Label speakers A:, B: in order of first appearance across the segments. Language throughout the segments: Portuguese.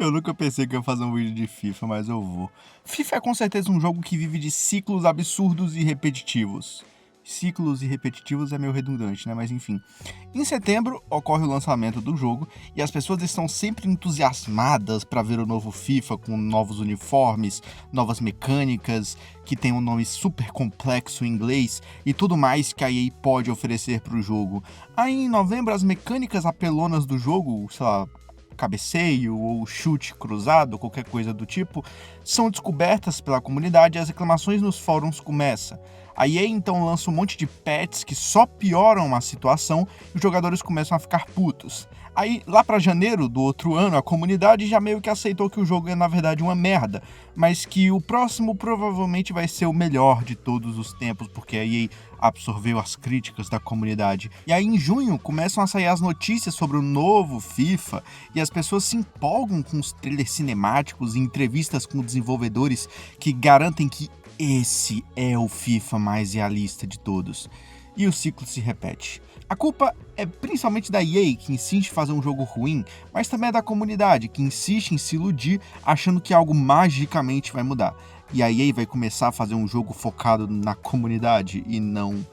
A: Eu nunca pensei que eu ia fazer um vídeo de FIFA, mas eu vou. FIFA é com certeza um jogo que vive de ciclos absurdos e repetitivos. Ciclos e repetitivos é meio redundante, né? Mas enfim. Em setembro ocorre o lançamento do jogo e as pessoas estão sempre entusiasmadas para ver o novo FIFA com novos uniformes, novas mecânicas, que tem um nome super complexo em inglês e tudo mais que a EA pode oferecer para o jogo. Aí em novembro as mecânicas apelonas do jogo, sei lá, cabeceio ou chute cruzado, qualquer coisa do tipo, são descobertas pela comunidade e as reclamações nos fóruns começam. A EA então lança um monte de patches que só pioram a situação e os jogadores começam a ficar putos. Aí, lá pra janeiro do outro ano, a comunidade já meio que aceitou que o jogo é na verdade uma merda, mas que o próximo provavelmente vai ser o melhor de todos os tempos, porque a EA absorveu as críticas da comunidade. E aí em junho começam a sair as notícias sobre o novo FIFA e as pessoas se empolgam com os trailers cinemáticos e entrevistas com desenvolvedores que garantem que esse é o FIFA mais realista de todos. E o ciclo se repete. A culpa é principalmente da EA, que insiste em fazer um jogo ruim, mas também é da comunidade, que insiste em se iludir achando que algo magicamente vai mudar. E a EA vai começar a fazer um jogo focado na comunidade e não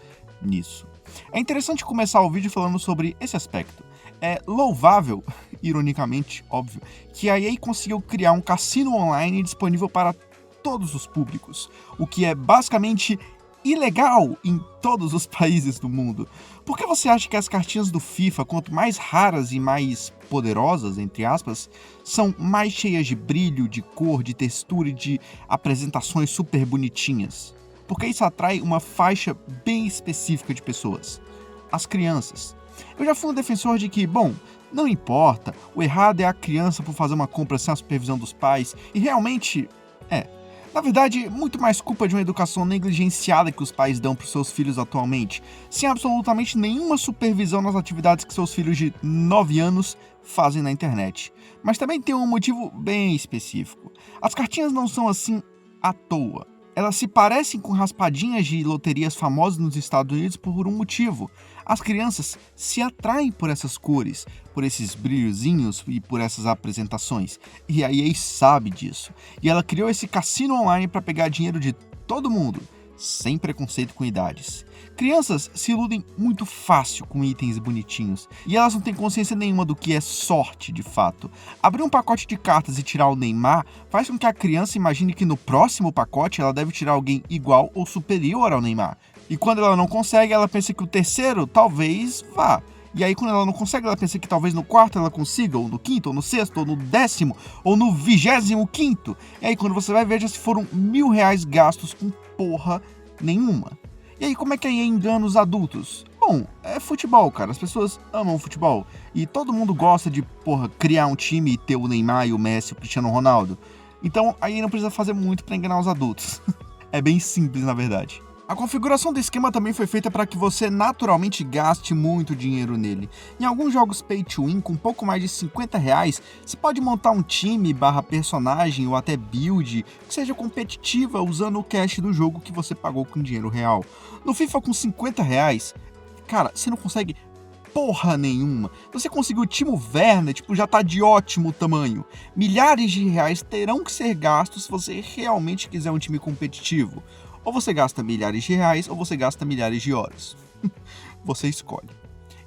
A: nisso. É interessante começar o vídeo falando sobre esse aspecto. É louvável, ironicamente, óbvio, que a EA conseguiu criar um cassino online disponível para todos os públicos, o que é basicamente ilegal em todos os países do mundo. Por que você acha que as cartinhas do FIFA, quanto mais raras e mais poderosas, entre aspas, são mais cheias de brilho, de cor, de textura e de apresentações super bonitinhas? Porque isso atrai uma faixa bem específica de pessoas, as crianças. Eu já fui um defensor de que, bom, não importa, o errado é a criança por fazer uma compra sem a supervisão dos pais, e realmente na verdade, muito mais culpa de uma educação negligenciada que os pais dão para os seus filhos atualmente, sem absolutamente nenhuma supervisão nas atividades que seus filhos de 9 anos fazem na internet. Mas também tem um motivo bem específico. As cartinhas não são assim à toa. Elas se parecem com raspadinhas de loterias famosas nos Estados Unidos por um motivo. As crianças se atraem por essas cores, por esses brilhozinhos e por essas apresentações. E a EA sabe disso. E ela criou esse cassino online para pegar dinheiro de todo mundo, sem preconceito com idades. Crianças se iludem muito fácil com itens bonitinhos, e elas não têm consciência nenhuma do que é sorte de fato. Abrir um pacote de cartas e tirar o Neymar faz com que a criança imagine que no próximo pacote ela deve tirar alguém igual ou superior ao Neymar. E quando ela não consegue, ela pensa que o terceiro talvez vá. E aí quando ela não consegue, ela pensa que talvez no quarto ela consiga, ou no quinto, ou no sexto, ou no 10º, ou no 25º. E aí quando você vai ver, já se foram R$1.000 gastos com porra nenhuma. E aí como é que a EA engana os adultos? Bom, é futebol, cara. As pessoas amam futebol. E todo mundo gosta de, criar um time e ter o Neymar e o Messi e o Cristiano Ronaldo. Então a EA não precisa fazer muito para enganar os adultos. É bem simples, na verdade. A configuração do esquema também foi feita para que você naturalmente gaste muito dinheiro nele. Em alguns jogos Pay to Win, com pouco mais de R$50, você pode montar um time /personagem ou até build que seja competitiva usando o cash do jogo que você pagou com dinheiro real. No FIFA com R$50, cara, você não consegue porra nenhuma. Você conseguiu o Timo Werner, já tá de ótimo tamanho. Milhares de reais terão que ser gastos se você realmente quiser um time competitivo. Ou você gasta milhares de reais, ou você gasta milhares de horas. Você escolhe.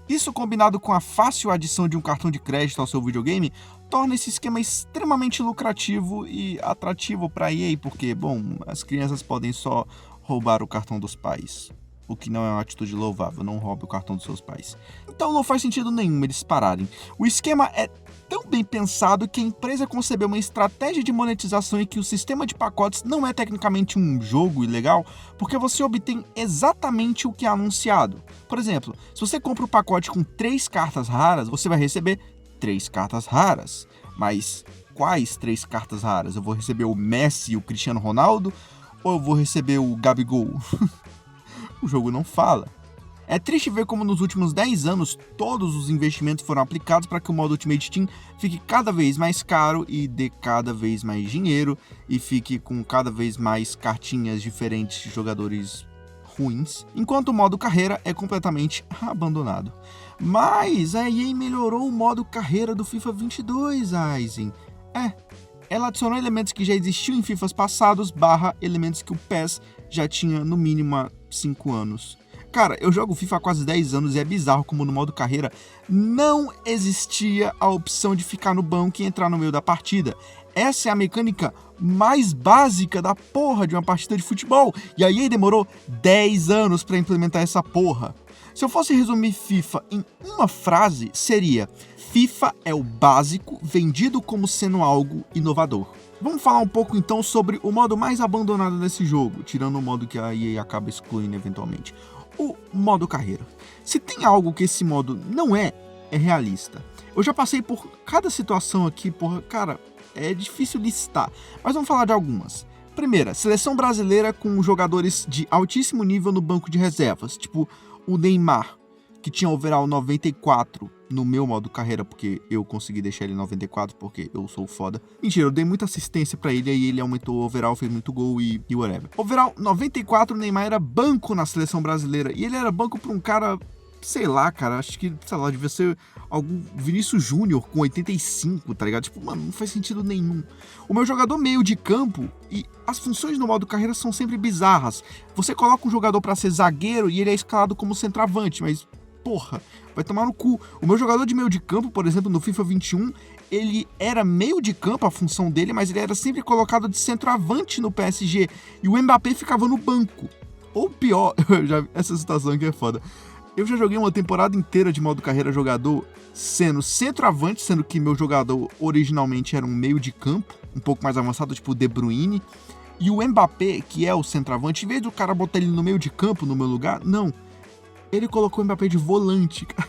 A: Isso, combinado com a fácil adição de um cartão de crédito ao seu videogame, torna esse esquema extremamente lucrativo e atrativo para a EA, porque, bom, as crianças podem só roubar o cartão dos pais. O que não é uma atitude louvável, não roube o cartão dos seus pais. Então não faz sentido nenhum eles pararem. O esquema é tão bem pensado que a empresa concebeu uma estratégia de monetização em que o sistema de pacotes não é tecnicamente um jogo ilegal, porque você obtém exatamente o que é anunciado. Por exemplo, se você compra um pacote com 3 cartas raras, você vai receber 3 cartas raras. Mas quais 3 cartas raras? Eu vou receber o Messi e o Cristiano Ronaldo? Ou eu vou receber o Gabigol? O jogo não fala. É triste ver como nos últimos 10 anos todos os investimentos foram aplicados para que o modo Ultimate Team fique cada vez mais caro e dê cada vez mais dinheiro e fique com cada vez mais cartinhas diferentes de jogadores ruins, enquanto o modo carreira é completamente abandonado. Mas a EA melhorou o modo carreira do FIFA 22, Aizen. Ela adicionou elementos que já existiam em FIFAs passados, elementos que o PES já tinha no mínimo há 5 anos. Cara, eu jogo FIFA há quase 10 anos e é bizarro como no modo carreira não existia a opção de ficar no banco e entrar no meio da partida. Essa é a mecânica mais básica da porra de uma partida de futebol. E a EA demorou 10 anos pra implementar essa porra. Se eu fosse resumir FIFA em uma frase, seria: FIFA é o básico vendido como sendo algo inovador. Vamos falar um pouco então sobre o modo mais abandonado desse jogo, tirando o modo que a EA acaba excluindo eventualmente. O modo carreira. Se tem algo que esse modo não é realista. Eu já passei por cada situação aqui, porra, cara, é difícil listar, mas vamos falar de algumas. Primeira, seleção brasileira com jogadores de altíssimo nível no banco de reservas, tipo o Neymar, que tinha overall 94 no meu modo carreira, porque eu consegui deixar ele 94 porque eu sou foda. Mentira, eu dei muita assistência pra ele, aí ele aumentou o overall, fez muito gol e whatever. Overall 94, o Neymar era banco na seleção brasileira, e ele era banco pra um cara, sei lá, cara, acho que, sei lá, devia ser algum Vinícius Júnior com 85, tá ligado? Tipo, mano, não faz sentido nenhum. O meu jogador meio de campo, e as funções no modo carreira são sempre bizarras. Você coloca um jogador pra ser zagueiro e ele é escalado como centroavante, mas porra, vai tomar no cu. O meu jogador de meio de campo, por exemplo, no FIFA 21, ele era meio de campo a função dele, mas ele era sempre colocado de centroavante no PSG, e o Mbappé ficava no banco. Ou pior, essa situação aqui é foda. Eu já joguei uma temporada inteira de modo carreira jogador sendo centroavante, sendo que meu jogador originalmente era um meio de campo, um pouco mais avançado, tipo o De Bruyne, e o Mbappé, que é o centroavante, em vez do cara botar ele no meio de campo, no meu lugar, não. Ele colocou o Mbappé de volante, cara.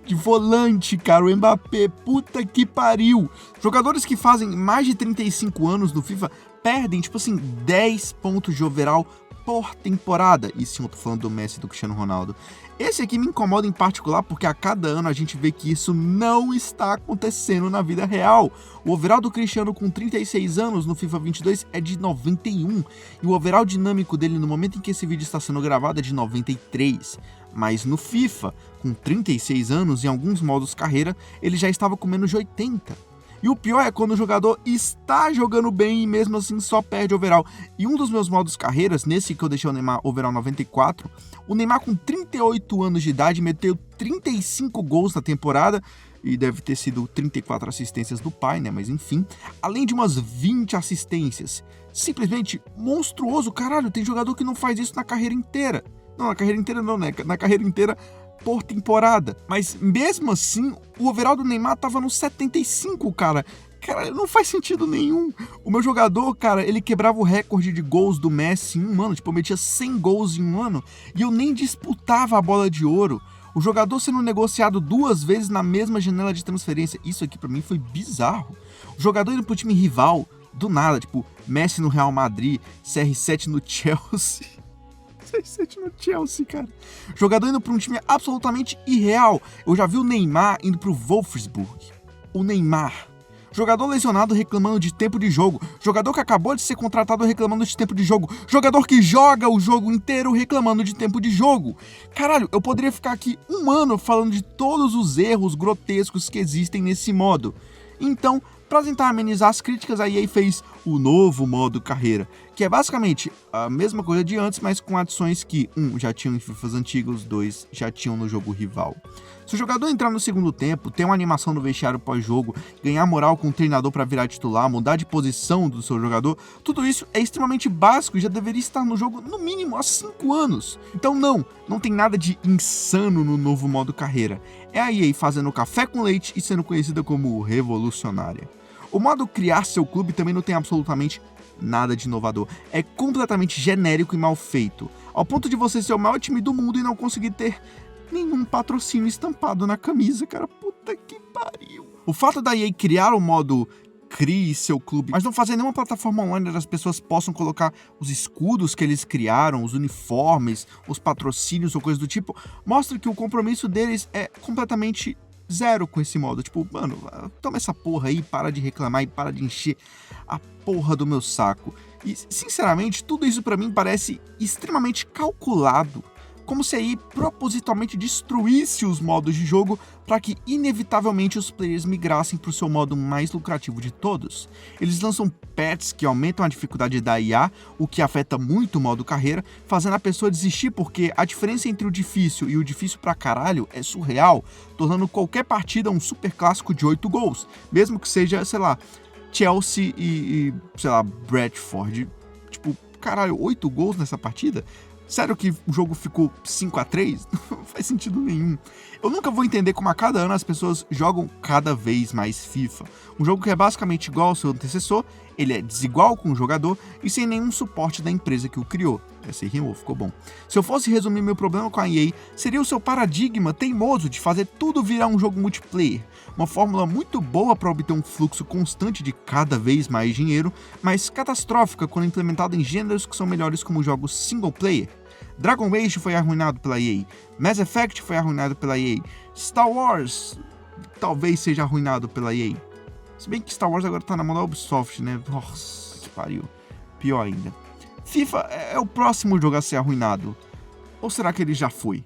A: De volante, cara, o Mbappé, puta que pariu. Jogadores que fazem mais de 35 anos no FIFA perdem, tipo assim, 10 pontos de overall por temporada. E sim, eu tô falando do Messi e do Cristiano Ronaldo. Esse aqui me incomoda em particular porque a cada ano a gente vê que isso não está acontecendo na vida real. O overall do Cristiano com 36 anos no FIFA 22 é de 91 e o overall dinâmico dele no momento em que esse vídeo está sendo gravado é de 93. Mas no FIFA, com 36 anos, em alguns modos carreira, ele já estava com menos de 80. E o pior é quando o jogador está jogando bem e mesmo assim só perde overall. E um dos meus modos carreiras, nesse que eu deixei o Neymar overall 94, o Neymar com 38 anos de idade meteu 35 gols na temporada, e deve ter sido 34 assistências do pai, né? Mas enfim, além de umas 20 assistências. Simplesmente monstruoso, caralho, tem jogador que não faz isso na carreira inteira. Não, na carreira inteira não, né? Na carreira inteira por temporada. Mas mesmo assim, o overall do Neymar tava no 75, cara. Cara, não faz sentido nenhum. O meu jogador, cara, ele quebrava o recorde de gols do Messi em um ano. Tipo, eu metia 100 gols em um ano e eu nem disputava a bola de ouro. O jogador sendo negociado 2 vezes na mesma janela de transferência. Isso aqui pra mim foi bizarro. O jogador indo pro time rival, do nada. Tipo, Messi no Real Madrid, CR7 no Chelsea. CR7 no Chelsea, cara. Jogador indo pra um time absolutamente irreal. Eu já vi o Neymar indo pro Wolfsburg. O Neymar. Jogador lesionado reclamando de tempo de jogo. Jogador que acabou de ser contratado reclamando de tempo de jogo. Jogador que joga o jogo inteiro reclamando de tempo de jogo. Caralho, eu poderia ficar aqui um ano falando de todos os erros grotescos que existem nesse modo. Então, para tentar amenizar as críticas, a EA fez o novo modo carreira, que é basicamente a mesma coisa de antes, mas com adições que, 1, já tinham em FIFAs antigos, 2, já tinham no jogo rival. Se o jogador entrar no segundo tempo, ter uma animação no vestiário pós-jogo, ganhar moral com o treinador para virar titular, mudar de posição do seu jogador, tudo isso é extremamente básico e já deveria estar no jogo no mínimo há 5 anos. Então não tem nada de insano no novo modo carreira. É a EA fazendo café com leite e sendo conhecida como revolucionária. O modo criar seu clube também não tem absolutamente nada de inovador. É completamente genérico e mal feito, ao ponto de você ser o maior time do mundo e não conseguir ter nenhum patrocínio estampado na camisa, cara. Puta que pariu. O fato da EA criar o modo crie seu clube, mas não fazer nenhuma plataforma online onde as pessoas possam colocar os escudos que eles criaram, os uniformes, os patrocínios ou coisa do tipo, mostra que o compromisso deles é completamente zero com esse modo. Tipo, mano, toma essa porra aí, para de reclamar e para de encher a porra do meu saco. E, sinceramente, tudo isso pra mim parece extremamente calculado como se a EA propositalmente destruísse os modos de jogo para que inevitavelmente os players migrassem para o seu modo mais lucrativo de todos. Eles lançam patches que aumentam a dificuldade da IA, o que afeta muito o modo carreira, fazendo a pessoa desistir porque a diferença entre o difícil e o difícil pra caralho é surreal, tornando qualquer partida um super clássico de 8 gols, mesmo que seja, sei lá, Chelsea e sei lá, Bradford. Tipo, caralho, 8 gols nessa partida? Sério que o jogo ficou 5-3? Não faz sentido nenhum. Eu nunca vou entender como a cada ano as pessoas jogam cada vez mais FIFA. Um jogo que é basicamente igual ao seu antecessor, ele é desigual com o jogador e sem nenhum suporte da empresa que o criou. Esse rimou, ficou bom. Se eu fosse resumir meu problema com a EA, seria o seu paradigma teimoso de fazer tudo virar um jogo multiplayer. Uma fórmula muito boa para obter um fluxo constante de cada vez mais dinheiro, mas catastrófica quando implementada em gêneros que são melhores como jogos single player. Dragon Age foi arruinado pela EA, Mass Effect foi arruinado pela EA, Star Wars talvez seja arruinado pela EA. Se bem que Star Wars agora tá na mão da Ubisoft, né? Nossa, que pariu. Pior ainda. FIFA é o próximo jogo a ser arruinado. Ou será que ele já foi?